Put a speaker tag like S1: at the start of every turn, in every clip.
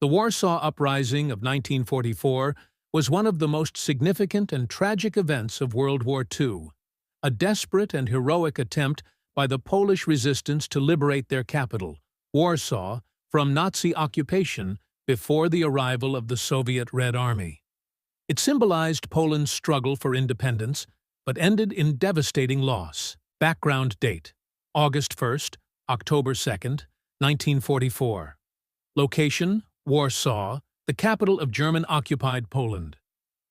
S1: The Warsaw Uprising of 1944 was one of the most significant and tragic events of World War II, a desperate and heroic attempt by the Polish resistance to liberate their capital, Warsaw, from Nazi occupation before the arrival of the Soviet Red Army. It symbolized Poland's struggle for independence, but ended in devastating loss. Background date: August 1st, October 2nd, 1944. Location: Warsaw, the capital of German-occupied Poland.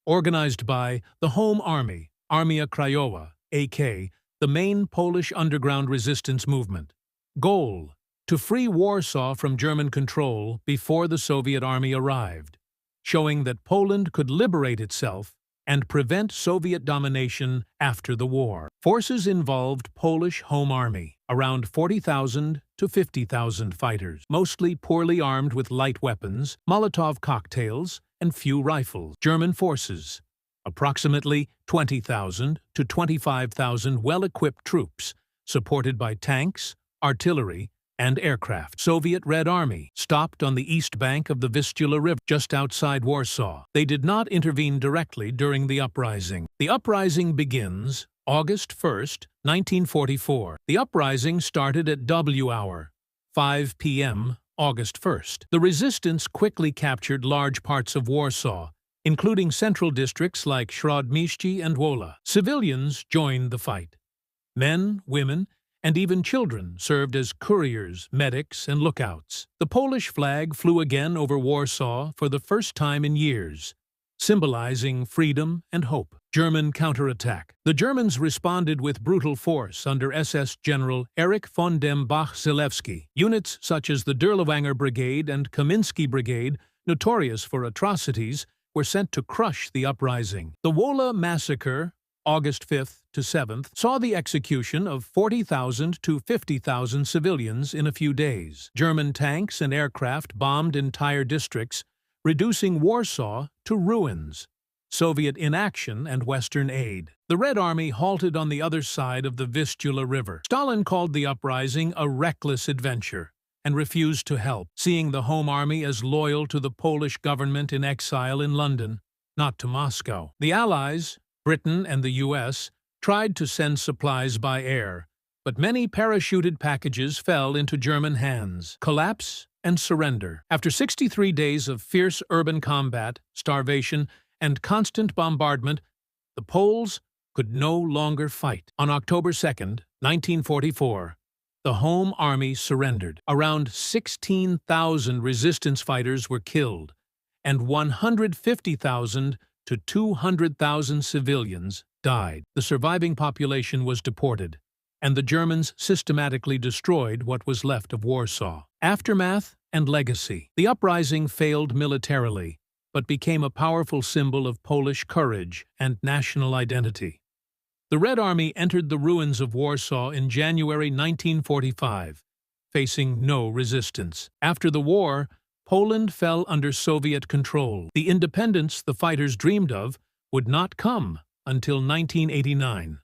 S1: Organized by the Home Army, Armia Krajowa, AK, the main Polish underground resistance movement. Goal: to free Warsaw from German control before the Soviet army arrived, showing that Poland could liberate itself and prevent Soviet domination after the war. Forces involved Polish Home Army, around 40,000 to 50,000 fighters, mostly poorly armed with light weapons, Molotov cocktails, and few rifles. German forces, approximately 20,000 to 25,000 well-equipped troops, supported by tanks, artillery, and aircraft. Soviet Red Army stopped on the east bank of the Vistula River, just outside Warsaw. They did not intervene directly during the uprising. The uprising begins August 1st, 1944. The uprising started at W hour, 5 p.m., August 1st. The resistance quickly captured large parts of Warsaw, including central districts like Śródmieście and Wola. Civilians joined the fight. Men, women, and even children served as couriers, medics, and lookouts. The Polish flag flew again over Warsaw for the first time in years, symbolizing freedom and hope. German counterattack. The Germans responded with brutal force under SS General Erich von dem Bach-Zelewski. Units such as the Dirlewanger Brigade and Kamiński Brigade, notorious for atrocities, were sent to crush the uprising. The Wola massacre, August 5th to 7th, saw the execution of 40,000 to 50,000 civilians in a few days. German tanks and aircraft bombed entire districts, reducing Warsaw to ruins. Soviet inaction and Western aid. The Red Army halted on the other side of the Vistula River. Stalin called the uprising a reckless adventure and refused to help, seeing the Home Army as loyal to the Polish government in exile in London, not to Moscow. The Allies, Britain and the U.S., tried to send supplies by air, but many parachuted packages fell into German hands. Collapse and surrender. After 63 days of fierce urban combat, starvation, and constant bombardment, the Poles could no longer fight. On October 2nd, 1944, the Home Army surrendered. Around 16,000 resistance fighters were killed, and 150,000 to 200,000 civilians died. The surviving population was deported, and the Germans systematically destroyed what was left of Warsaw. Aftermath and legacy. The uprising failed militarily, but became a powerful symbol of Polish courage and national identity. The Red Army entered the ruins of Warsaw in January 1945, facing no resistance. After the war, Poland fell under Soviet control. The independence the fighters dreamed of would not come until 1989.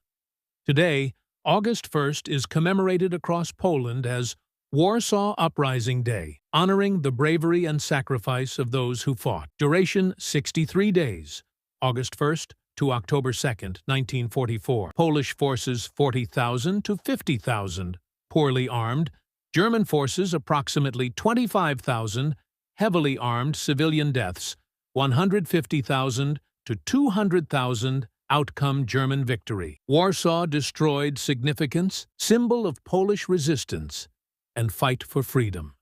S1: Today, August 1st is commemorated across Poland as Warsaw Uprising Day, honoring the bravery and sacrifice of those who fought. Duration: 63 days, August 1st to October 2nd, 1944. Polish forces 40,000 to 50,000, poorly armed. German forces approximately 25,000, heavily armed. Civilian deaths 150,000 to 200,000. Outcome: German victory. Warsaw destroyed significance, symbol of Polish resistance and fight for freedom.